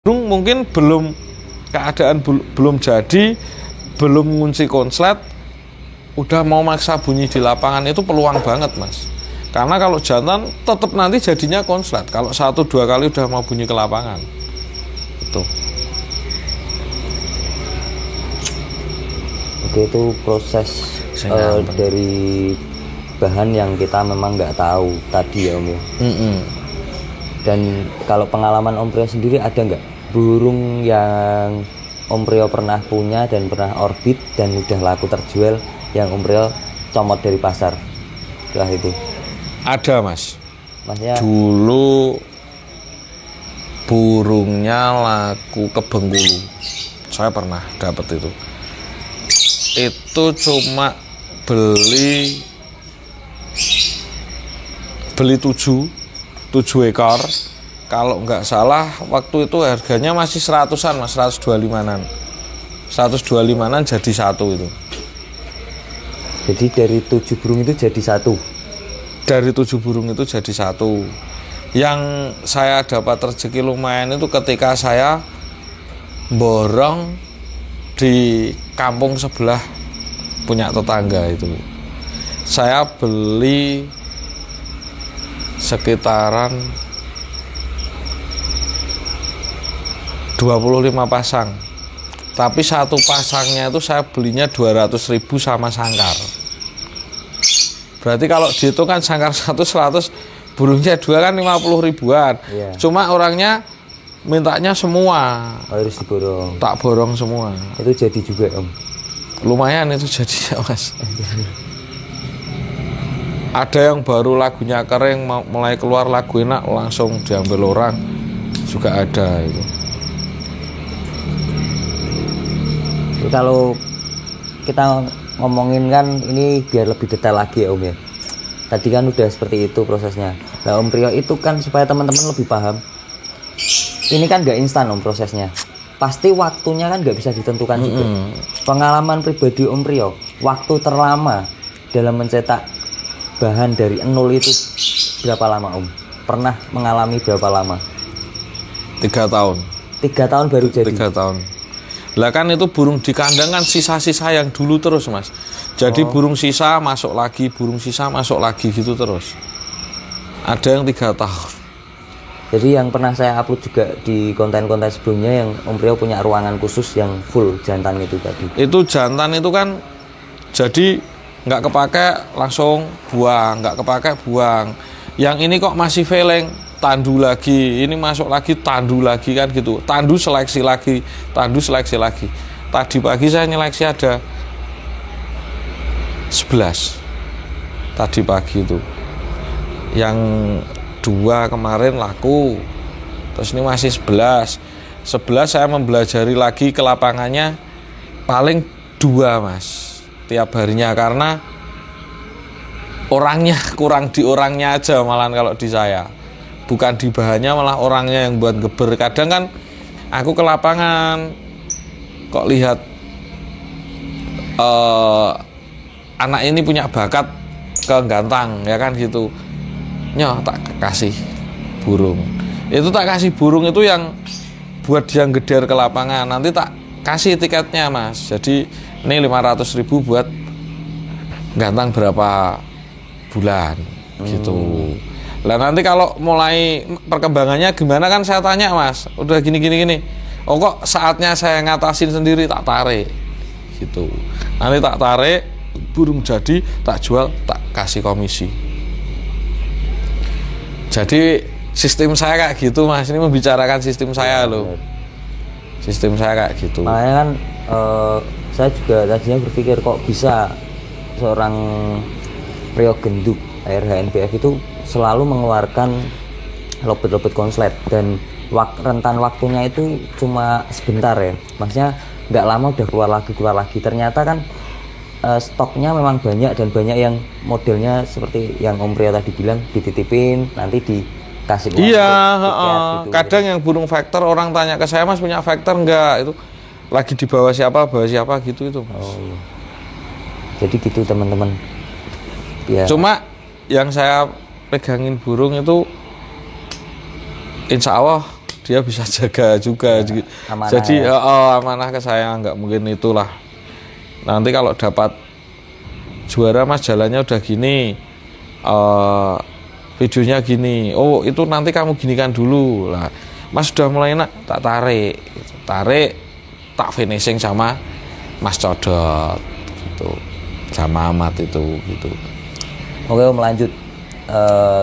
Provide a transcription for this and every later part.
Mungkin belum keadaan belum jadi, belum ngunci konslet, udah mau maksa bunyi di lapangan, itu peluang banget mas. Karena kalau jantan tetap nanti jadinya konslet. Kalau 1-2 kali udah mau bunyi ke lapangan, itu. Oke, itu proses dari bahan yang kita memang nggak tahu tadi ya Om ya. Dan kalau pengalaman Om Priyo sendiri ada nggak burung yang Om Priyo pernah punya dan pernah orbit dan udah laku terjual yang Om Priyo comot dari pasar setelah itu? Ada mas. Maksudnya dulu burungnya laku ke Bengkulu, saya pernah dapat itu cuma beli 7 ekor. Kalau nggak salah waktu itu harganya masih 100-an mas, 125-an jadi satu itu. Jadi dari 7 burung itu jadi satu? Dari 7 burung itu jadi satu. Yang saya dapat rezeki lumayan itu ketika saya borong di kampung sebelah punya tetangga itu. Saya beli sekitaran 25 pasang, tapi satu pasangnya itu saya belinya 200.000 sama sangkar. Berarti kalau dihitung kan sangkar 100, burungnya 2 kan 50 ribuan. Cuma orangnya mintanya semua. Harus diborong. Tak borong semua. Itu jadi juga Om? Lumayan itu jadi ya mas. Ada yang baru lagunya kering, mulai keluar lagu enak langsung diambil orang, juga ada itu. Kalau kita ngomongin kan ini biar lebih detail lagi ya Om ya. Tadi kan udah seperti itu prosesnya. Nah Om Priyo itu kan supaya teman-teman lebih paham, ini kan nggak instan Om prosesnya. Pasti waktunya kan nggak bisa ditentukan juga. Pengalaman pribadi Om Priyo, waktu terlama dalam mencetak bahan dari 0 itu berapa lama Om? Pernah mengalami berapa lama? 3 tahun. 3 tahun baru jadi? 3 tahun. Lah kan itu burung di kandang kan sisa-sisa yang dulu terus mas. Jadi burung sisa masuk lagi, burung sisa masuk lagi gitu terus. Ada yang 3 tahun. Jadi yang pernah saya upload juga di konten-konten sebelumnya yang Om Priyo punya ruangan khusus yang full jantan itu tadi. Itu jantan itu kan jadi nggak kepake langsung buang, nggak kepake buang. Yang ini kok masih feleng, tandu lagi, ini masuk lagi, tandu lagi kan gitu. Tandu seleksi lagi, tandu seleksi lagi. Tadi pagi saya nyeleksi ada 11 tadi pagi itu. Yang 2 kemarin laku, terus ini masih 11 saya mempelajari lagi ke lapangannya paling 2 mas tiap harinya, karena orangnya kurang di orangnya aja malahan kalau di saya, bukan di bahannya, malah orangnya yang buat geber. Kadang kan aku ke lapangan kok lihat anak ini punya bakat ke gantang ya kan gitu, tak kasih burung. Itu tak kasih burung itu yang buat dia geder ke lapangan, nanti tak kasih tiketnya mas. Jadi ini 500.000 buat gantang berapa bulan gitu. Lah nanti kalau mulai perkembangannya gimana kan saya tanya mas, udah gini. Oh kok saatnya saya ngatasin sendiri, tak tarik gitu. Nanti tak tarik, burung jadi, tak jual, tak kasih komisi. Jadi sistem saya kayak gitu mas, ini membicarakan sistem saya loh. Sistem saya kayak gitu. Makanya kan saya juga tadinya berpikir kok bisa seorang Priyo Genduk ARHNBF itu selalu mengeluarkan lobet-lobet konslet dan rentan waktunya itu cuma sebentar ya. Maksudnya nggak lama udah keluar lagi. Ternyata kan stoknya memang banyak dan banyak yang modelnya seperti yang Om Priyo tadi bilang, dititipin nanti dikasih uang. Iya, gitu. Kadang yang burung vektor orang tanya ke saya, mas punya vektor enggak? Itu lagi di bawah siapa gitu itu mas. Iya. Jadi gitu teman-teman ya. Cuma yang saya pegangin burung itu insya Allah dia bisa jaga juga. Amanah Jadi ya. amanah ke saya, nggak mungkin itulah. Nanti kalau dapat juara Mas jalannya udah gini, videonya gini, oh itu nanti kamu ginikan dulu lah. Mas sudah mulai enak, tak tarik, tak finishing sama Mas Codot gitu, sama Amat itu gitu. Oke Om, lanjut.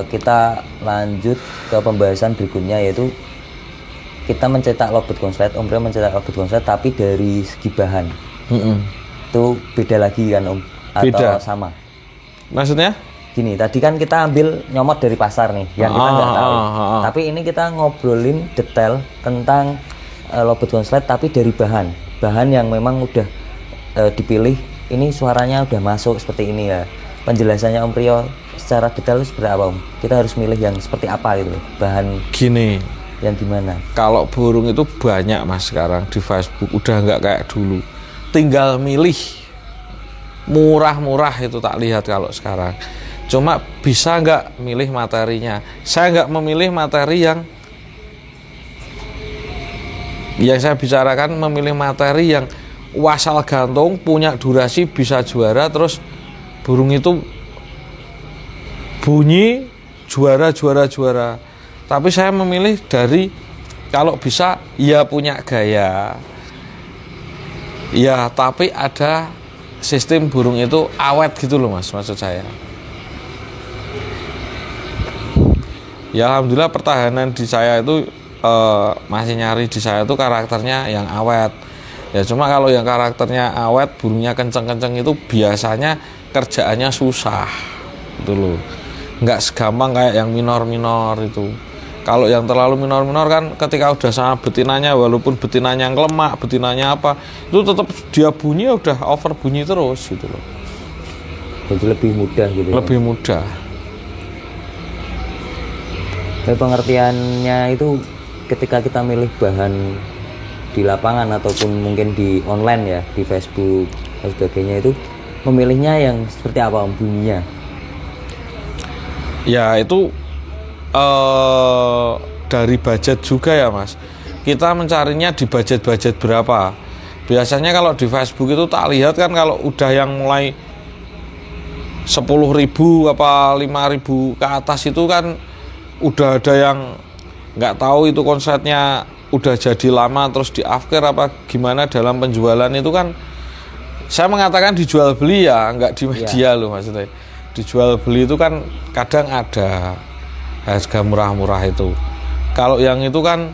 Kita lanjut ke pembahasan berikutnya, yaitu kita mencetak lobet konslet. Om Rio mencetak lobet konslet tapi dari segi bahan. Itu beda lagi kan Om? Atau Beda. sama? Maksudnya? Gini, tadi kan kita ambil nyomot dari pasar nih, yang kita nggak tahu. Tapi ini kita ngobrolin detail tentang lobet konslet tapi dari bahan yang memang udah dipilih. Ini suaranya udah masuk seperti ini ya. Penjelasannya Om Rio secara detail itu seperti apa Om? Kita harus milih yang seperti apa gitu, bahan Gini, yang gimana? kalau burung itu banyak Mas sekarang di Facebook, udah nggak kayak dulu. Tinggal milih, murah-murah itu tak lihat kalau sekarang. Cuma bisa nggak milih materinya. Saya nggak memilih materi yang saya bicarakan, memilih materi yang wasal gantung, punya durasi, bisa juara, terus burung itu bunyi juara. Tapi saya memilih dari, kalau bisa ya punya gaya ya, tapi ada sistem burung itu awet gitu loh Mas, maksud saya. Ya alhamdulillah pertahanan di saya itu masih nyari di saya itu karakternya yang awet. Ya cuma kalau yang karakternya awet, burungnya kenceng-kenceng itu biasanya kerjaannya susah gitu loh. Nggak segampang kayak yang minor-minor itu. Kalau yang terlalu minor-minor kan ketika udah sama betinanya, walaupun betinanya ngelemak, betinanya apa, itu tetap dia bunyi udah over bunyi terus gitu loh. Jadi lebih mudah gitu. Lebih mudah. Pengertiannya itu ketika kita milih bahan di lapangan ataupun mungkin di online ya, di Facebook dan sebagainya, itu memilihnya yang seperti apa Om, bunyinya? Ya itu dari budget juga ya Mas. Kita mencarinya di budget berapa. Biasanya kalau di Facebook itu tak lihat kan, kalau udah yang mulai 10.000 apa 5.000 ke atas itu kan udah ada yang nggak tahu itu konsepnya udah jadi lama terus di after apa gimana dalam penjualan itu kan. Saya mengatakan dijual beli ya, nggak di media loh maksudnya. Dijual beli itu kan kadang ada harga murah-murah itu. Kalau yang itu kan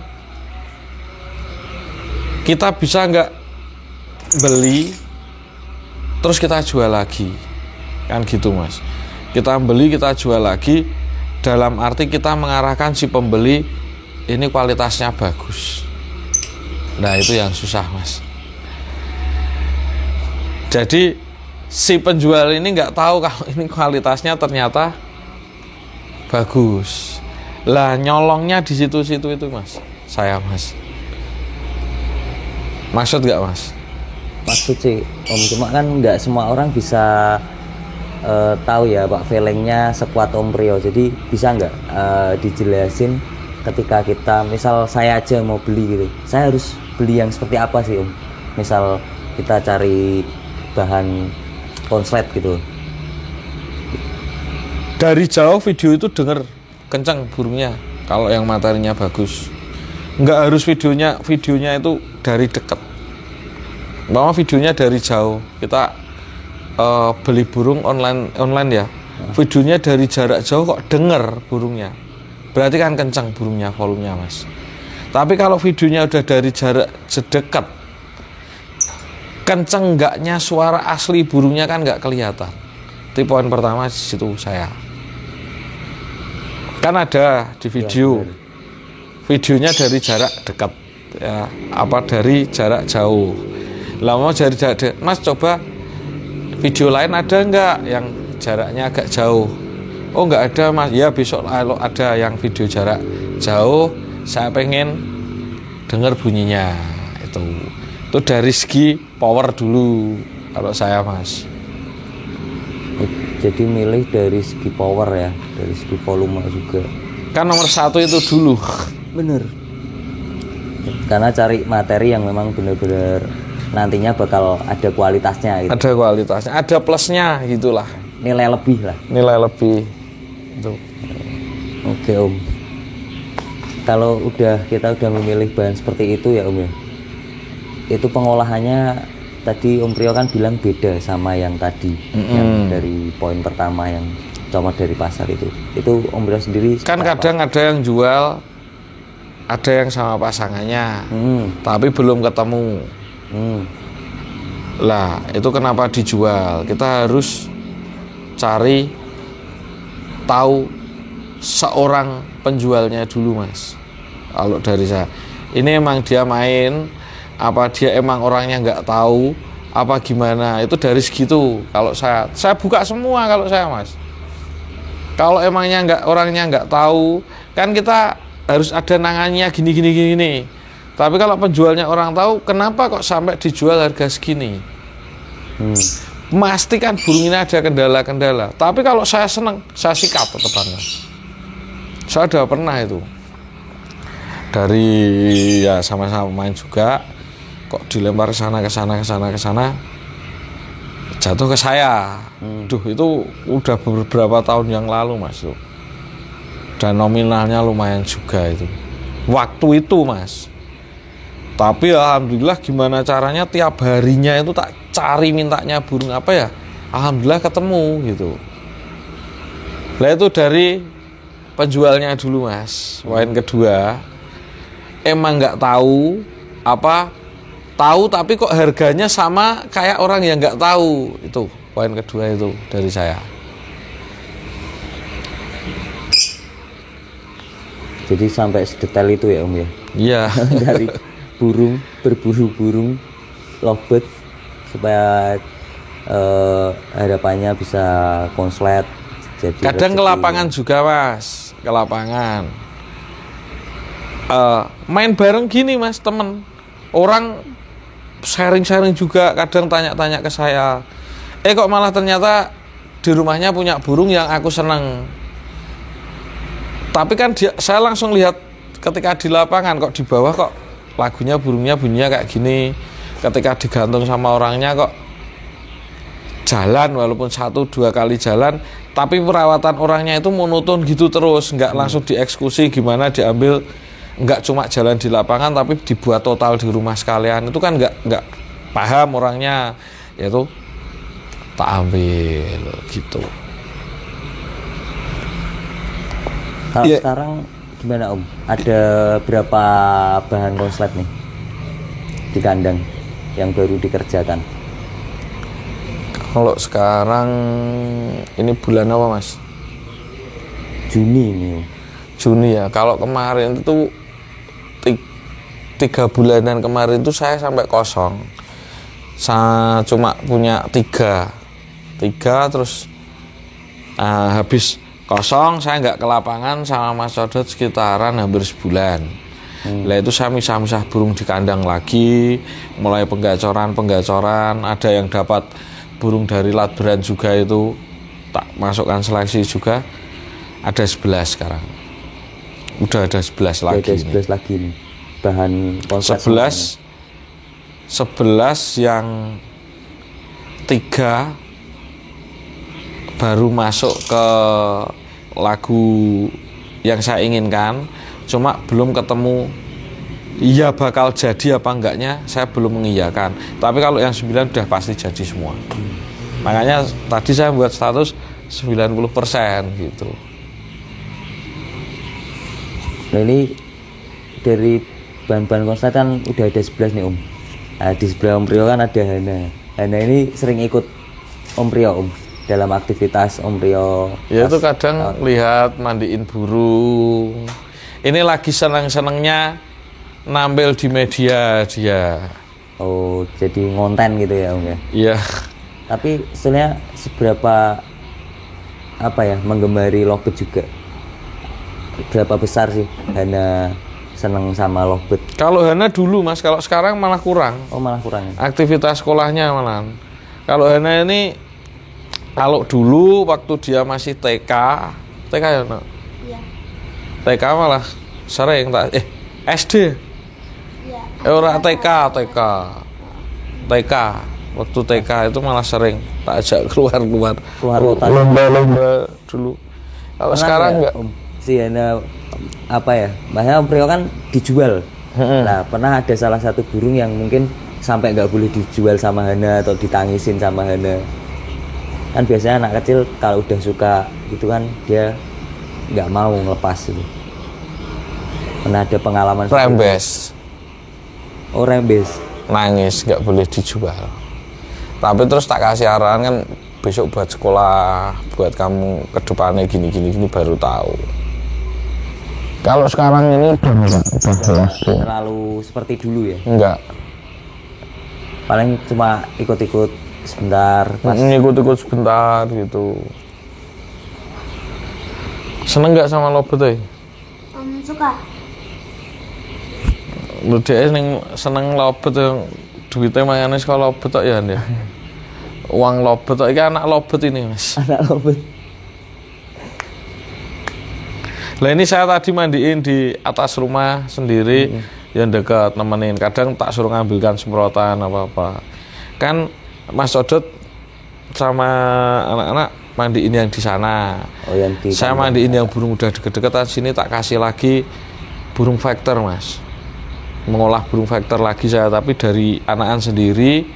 kita bisa nggak beli terus kita jual lagi kan gitu Mas. Kita beli kita jual lagi, dalam arti kita mengarahkan si pembeli ini kualitasnya bagus. Nah itu yang susah Mas. Jadi si penjual ini nggak tahu kalau ini kualitasnya ternyata bagus. Lah nyolongnya di situ-situ itu Mas. Saya Mas. Maksud nggak Mas? Maksud sih Om, cuma kan nggak semua orang bisa tahu ya Pak feelingnya sekuat Om Rio. Jadi bisa nggak dijelasin ketika kita, misal saya aja mau beli gitu, saya harus beli yang seperti apa sih Om? Misal kita cari bahan konslet gitu. Dari jauh video itu denger kencang burungnya kalau yang materinya bagus. Nggak harus videonya itu dari dekat. Mau videonya dari jauh. Kita beli burung online ya. Videonya dari jarak jauh kok denger burungnya. Berarti kan kencang burungnya, volumenya Mas. Tapi kalau videonya udah dari jarak sedekat, kenceng enggaknya suara asli burungnya kan nggak kelihatan. Itu poin pertama di situ saya. Kan ada di video. Videonya dari jarak dekat ya, apa dari jarak jauh. Lah mau dari jarak dekat, Mas coba video lain ada nggak yang jaraknya agak jauh? Oh nggak ada Mas. Ya besok kalau ada yang video jarak jauh, saya pengen dengar bunyinya itu. Itu dari segi power dulu kalau saya Mas. Jadi milih dari segi power ya, dari segi volume juga. Kan nomor satu itu dulu. Bener. Karena cari materi yang memang benar-benar nantinya bakal ada kualitasnya gitu. Ada kualitasnya, ada plusnya gitulah. Nilai lebih lah. Nilai lebih. Itu. Oke Om. Kalau kita udah memilih bahan seperti itu ya Om ya. Itu pengolahannya tadi Om Priyo kan bilang beda sama yang tadi, yang dari poin pertama yang comot dari pasar itu. Itu Om Priyo sendiri kan kadang ada yang jual, ada yang sama pasangannya, tapi belum ketemu. Lah itu kenapa dijual? Kita harus cari tahu seorang penjualnya dulu Mas. Kalau dari saya, ini emang dia main, apa dia emang orangnya nggak tahu, apa gimana? Itu dari segitu. Kalau saya buka semua kalau saya Mas. Kalau emangnya orangnya nggak tahu, kan kita harus ada nangannya gini. Tapi kalau penjualnya orang tahu, kenapa kok sampai dijual harga segini? Pasti kan burung ini ada kendala-kendala. Tapi kalau saya senang, saya sikat tetap Mas. Saya udah pernah itu. Dari ya sama-sama main juga, kok dilempar ke sana, jatuh ke saya. Duh, itu udah beberapa tahun yang lalu Mas. Dan nominalnya lumayan juga itu. Waktu itu Mas. Tapi alhamdulillah gimana caranya tiap harinya itu tak cari mintanya burung apa ya. Alhamdulillah ketemu gitu. Lah itu dari penjualnya dulu Mas. Poin kedua, emang nggak tahu apa, tahu tapi kok harganya sama kayak orang yang nggak tahu. Itu poin kedua itu dari saya. Jadi sampai sedetail itu ya Om ya? Iya. Dari burung, berburu burung lovebird supaya harapannya bisa konslet. Jadi kadang ke lapangan juga Mas, ke lapangan. Main bareng gini Mas, temen. Orang sharing-sharing juga, kadang tanya-tanya ke saya. Kok malah ternyata di rumahnya punya burung yang aku seneng. Tapi kan saya langsung lihat ketika di lapangan, kok di bawah kok lagunya burungnya bunyinya kayak gini. Ketika digantung sama orangnya kok jalan, walaupun 1-2 kali jalan, tapi perawatan orangnya itu monoton gitu terus, nggak langsung dieksekusi gimana diambil, nggak cuma jalan di lapangan tapi dibuat total di rumah sekalian. Itu kan nggak paham orangnya, yaitu tak ambil gitu. Kalau sekarang gimana Om? Ada berapa bahan konslet nih di kandang yang baru dikerjakan? Kalau sekarang ini bulan apa Mas? Juni ini. Juni ya. Kalau kemarin itu 3 bulanan kemarin itu saya sampai kosong. Saya cuma punya 3 terus habis kosong, saya nggak ke lapangan sama Mas Codot sekitaran hampir sebulan. Lah itu saya misah-misah burung di kandang lagi, mulai penggacoran, ada yang dapat burung dari Latberan juga itu tak masukkan seleksi juga. Ada 11 sekarang. Udah ada 11 lagi. Ada 11 lagi nih. Bahan konslet 11 yang 3 baru masuk ke lagu yang saya inginkan, cuma belum ketemu iya bakal jadi apa enggaknya, saya belum mengiyakan. Tapi kalau yang 9 udah pasti jadi semua. Makanya tadi saya buat status 90% gitu. Nah ini dari bahan-bahan konslet kan udah ada 11 nih Om. Nah, di sebelah Om Priyo kan ada Hana ini sering ikut Om Priyo Om dalam aktivitas Om Priyo. Ya itu kadang lihat mandiin burung. Ini lagi senang-senangnya nampil di media dia. Oh, jadi ngonten gitu ya Om ya? Iya. Tapi sebenarnya seberapa menggemari lovebird juga? Berapa besar sih Hana seneng sama lovebird? Kalau Hana dulu Mas, kalau sekarang malah kurang. Oh malah kurang ya? Aktivitas sekolahnya malah. Kalau Hana ini, kalau dulu waktu dia masih TK ya nak? Iya. TK malah sering SD. Ora TK. Waktu TK itu malah sering tak ajak keluar kota. Lomba dulu. Kalau sekarang enggak. Si Hana apa ya? Makanya Om Priyo kan dijual. Nah, pernah ada salah satu burung yang mungkin sampai nggak boleh dijual sama Hana atau ditangisin sama Hana. Kan biasanya anak kecil kalau udah suka gitu kan dia nggak mau ngelepas itu. Pernah ada pengalaman Rembes. Oh, rembes. Nangis nggak boleh dijual. Tapi terus tak kasih arahan kan besok buat sekolah, buat kamu ke depannya gini baru tahu. Kalau sekarang ini udah jelas tuh. Terlalu seperti dulu ya? Enggak. Paling cuma ikut-ikut sebentar. Ikut-ikut sebentar gitu. Seneng nggak sama lobet? Suka. Lu dia seneng lobet yang duitnya mangane sekolah lobet tok ya dia. Uang lobet tok iki anak lobet ini, Mas. Anak lobet. Lah ini saya tadi mandiin di atas rumah sendiri yang dekat nemenin. Kadang tak suruh ngambilkan semprotan apa-apa. Kan Mas Odot sama anak-anak mandiin yang di sana. Oh, yang di saya mandiin yang burung udah deket-deketan sini tak kasih lagi burung vector, Mas. Mengolah burung vector lagi saya, tapi dari anakan sendiri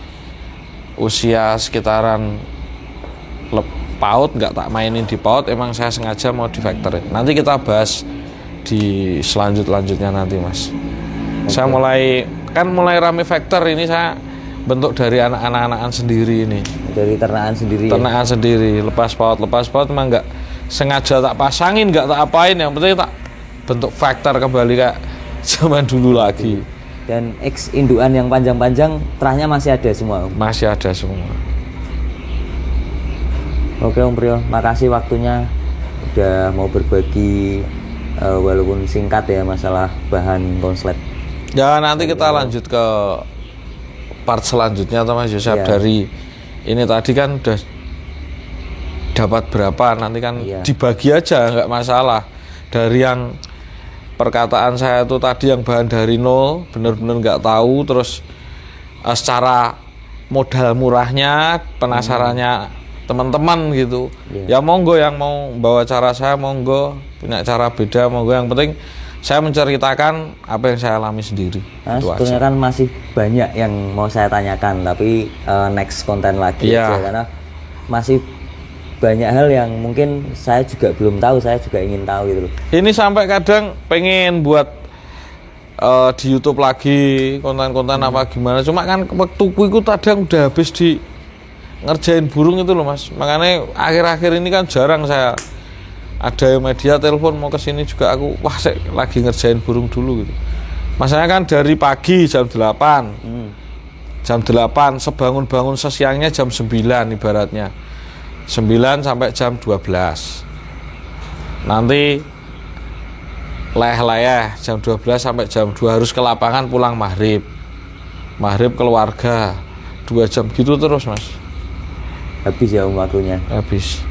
usia sekitaran PAUD, nggak tak mainin di PAUD, emang saya sengaja mau di vectorin. Nanti kita bahas di selanjutnya nanti, Mas. Okay. Saya mulai rame vector ini saya bentuk dari anak-anakan sendiri ini. Dari ternakan sendiri. Ternakan sendiri, lepas PAUD emang nggak sengaja tak pasangin, nggak tak apain, yang penting tak bentuk vector kembali kayak zaman dulu lagi. Dan X indukan yang panjang-panjang terahnya masih ada semua? Masih ada semua. Oke Om Priyo, makasih waktunya udah mau berbagi walaupun singkat ya masalah bahan konslet. Ya nanti kita lanjut ke part selanjutnya atau Mas Yosef ya. Dari ini tadi kan udah dapat berapa, nanti kan dibagi aja nggak masalah. Dari yang perkataan saya itu tadi yang bahan dari nol, bener-bener nggak tahu, terus secara modal murahnya, penasarannya teman-teman gitu. Ya monggo yang mau bawa cara saya monggo, punya cara beda monggo, yang penting saya menceritakan apa yang saya alami sendiri. Nah, sebetulnya kan masih banyak yang mau saya tanyakan, tapi next konten lagi aja, karena masih banyak hal yang mungkin saya juga belum tahu, saya juga ingin tahu gitu loh. Ini sampai kadang pengen buat di YouTube lagi konten-konten apa gimana, cuma kan waktuku itu kadang udah habis di ngerjain burung itu loh Mas. Makanya akhir-akhir ini kan jarang saya ada media telepon mau kesini juga, aku saya lagi ngerjain burung dulu gitu. Masalahnya kan dari pagi jam 8 jam 8 sebangun-bangun sesiangnya jam 9 ibaratnya 9 sampai jam 12. Nanti leh-leh jam 12 sampai jam 2 harus ke lapangan, pulang maghrib keluarga 2 jam gitu terus Mas. Habis ya waktunya. Habis.